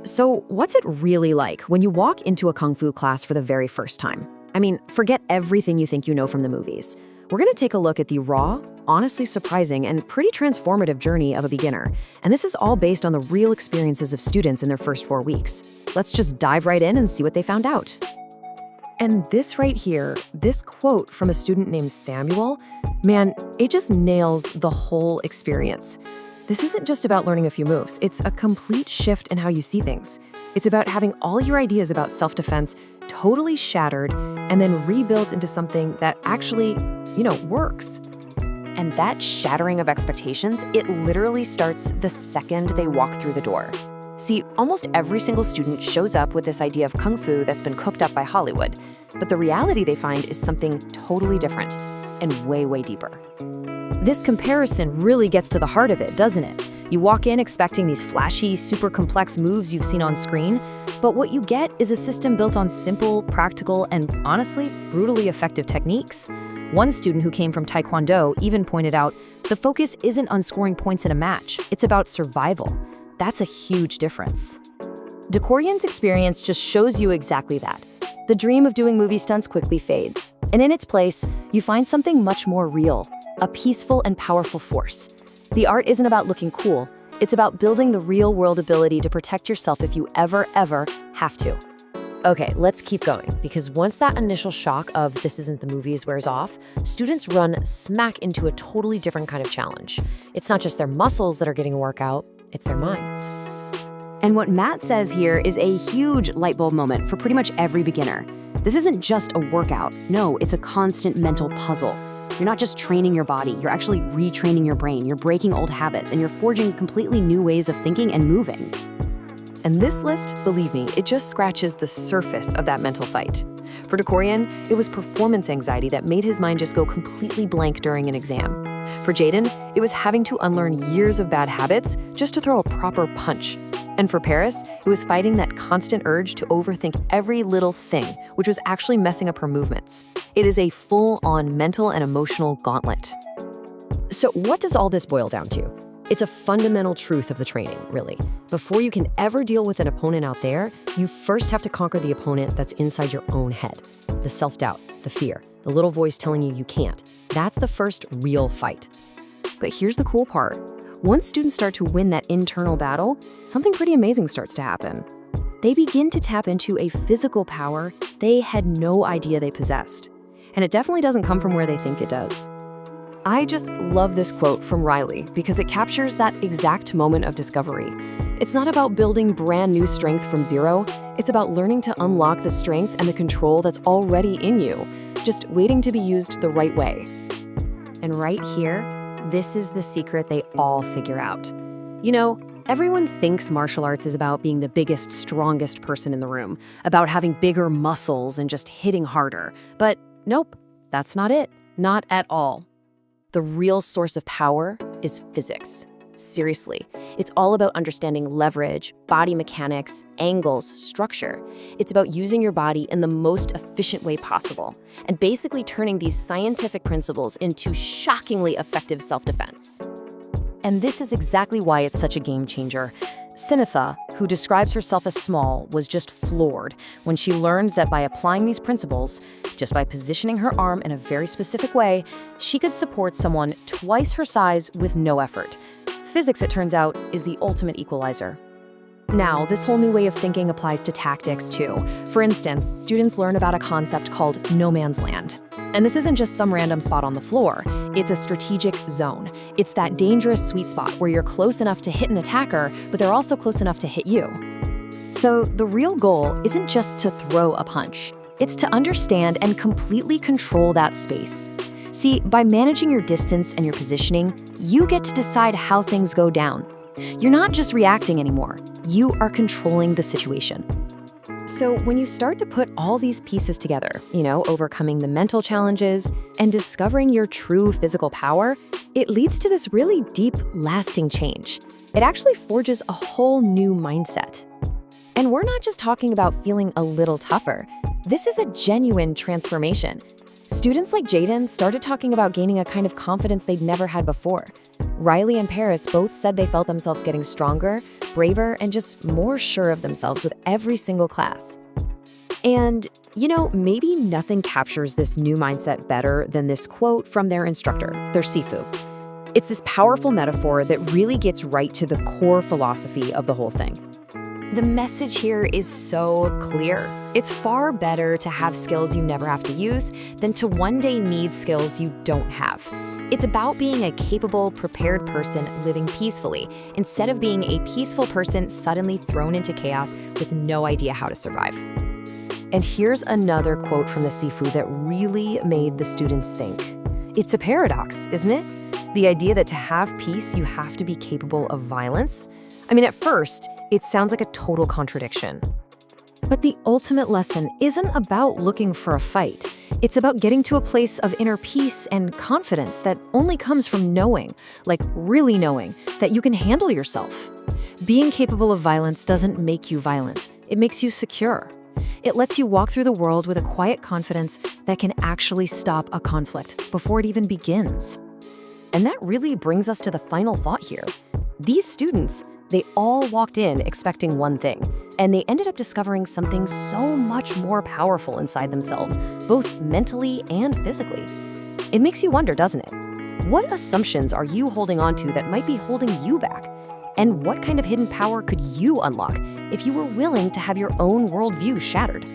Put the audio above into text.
So, what's it really like when you walk into a Kung Fu class for the very first time? I mean, forget everything you think you know from the movies. We're going to take a look at the raw, honestly surprising, and pretty transformative journey of a beginner. And this is all based on the real experiences of students in their first 4 weeks. Let's just dive right in and see what they found out. And this right here, this quote from a student named Samuel, man, it just nails the whole experience. This isn't just about learning a few moves. It's a complete shift in how you see things. It's about having all your ideas about self-defense totally shattered and then rebuilt into something that actually, works. And that shattering of expectations, it literally starts the second they walk through the door. See, almost every single student shows up with this idea of Kung Fu that's been cooked up by Hollywood, but the reality they find is something totally different and way, way deeper. This comparison really gets to the heart of it, doesn't it? You walk in expecting these flashy, super complex moves you've seen on screen, but what you get is a system built on simple, practical, and honestly, brutally effective techniques. One student who came from Taekwondo even pointed out, the focus isn't on scoring points in a match, it's about survival. That's a huge difference. Dekorian's experience just shows you exactly that. The dream of doing movie stunts quickly fades, and in its place, you find something much more real, a peaceful and powerful force. The art isn't about looking cool, it's about building the real-world ability to protect yourself if you ever have to. Okay, let's keep going, because once that initial shock of this isn't the movies wears off, students run smack into a totally different kind of challenge. It's not just their muscles that are getting a workout, it's their minds. And what Matt says here is a huge light bulb moment for pretty much every beginner. This isn't just a workout. No, it's a constant mental puzzle. You're not just training your body, you're actually retraining your brain, you're breaking old habits, and you're forging completely new ways of thinking and moving. And this list, believe me, it just scratches the surface of that mental fight. For Dekorian, it was performance anxiety that made his mind just go completely blank during an exam. For Jaden, it was having to unlearn years of bad habits just to throw a proper punch. And for Paris, it was fighting that constant urge to overthink every little thing, which was actually messing up her movements. It is a full-on mental and emotional gauntlet. So what does all this boil down to? It's a fundamental truth of the training, really. Before you can ever deal with an opponent out there, you first have to conquer the opponent that's inside your own head. The self-doubt, the fear, the little voice telling you can't. That's the first real fight. But here's the cool part. Once students start to win that internal battle, something pretty amazing starts to happen. They begin to tap into a physical power they had no idea they possessed. And it definitely doesn't come from where they think it does. I just love this quote from Riley because it captures that exact moment of discovery. It's not about building brand new strength from zero. It's about learning to unlock the strength and the control that's already in you, just waiting to be used the right way. And right here, this is the secret they all figure out. Everyone thinks martial arts is about being the biggest, strongest person in the room, about having bigger muscles and just hitting harder. But nope, that's not it. Not at all. The real source of power is physics. Seriously, it's all about understanding leverage, body mechanics, angles, structure. It's about using your body in the most efficient way possible and basically turning these scientific principles into shockingly effective self-defense. And this is exactly why it's such a game changer. Sinatha, who describes herself as small, was just floored when she learned that by applying these principles, just by positioning her arm in a very specific way, she could support someone twice her size with no effort. Physics, it turns out, is the ultimate equalizer. Now, this whole new way of thinking applies to tactics too. For instance, students learn about a concept called no man's land. And this isn't just some random spot on the floor, it's a strategic zone. It's that dangerous sweet spot where you're close enough to hit an attacker, but they're also close enough to hit you. So the real goal isn't just to throw a punch, it's to understand and completely control that space. See, by managing your distance and your positioning, you get to decide how things go down. You're not just reacting anymore, you are controlling the situation. So when you start to put all these pieces together, overcoming the mental challenges and discovering your true physical power, it leads to this really deep, lasting change. It actually forges a whole new mindset. And we're not just talking about feeling a little tougher. This is a genuine transformation. Students like Jaden started talking about gaining a kind of confidence they'd never had before. Riley and Paris both said they felt themselves getting stronger, braver, and just more sure of themselves with every single class. And, maybe nothing captures this new mindset better than this quote from their instructor, their Sifu. It's this powerful metaphor that really gets right to the core philosophy of the whole thing. The message here is so clear. It's far better to have skills you never have to use than to one day need skills you don't have. It's about being a capable, prepared person living peacefully instead of being a peaceful person suddenly thrown into chaos with no idea how to survive. And here's another quote from the Sifu that really made the students think. It's a paradox, isn't it? The idea that to have peace, you have to be capable of violence. At first, it sounds like a total contradiction. But the ultimate lesson isn't about looking for a fight. It's about getting to a place of inner peace and confidence that only comes from knowing, like really knowing, that you can handle yourself. Being capable of violence doesn't make you violent. It makes you secure. It lets you walk through the world with a quiet confidence that can actually stop a conflict before it even begins. And that really brings us to the final thought here. These students, they all walked in expecting one thing, and they ended up discovering something so much more powerful inside themselves, both mentally and physically. It makes you wonder, doesn't it? What assumptions are you holding on to that might be holding you back? And what kind of hidden power could you unlock if you were willing to have your own worldview shattered?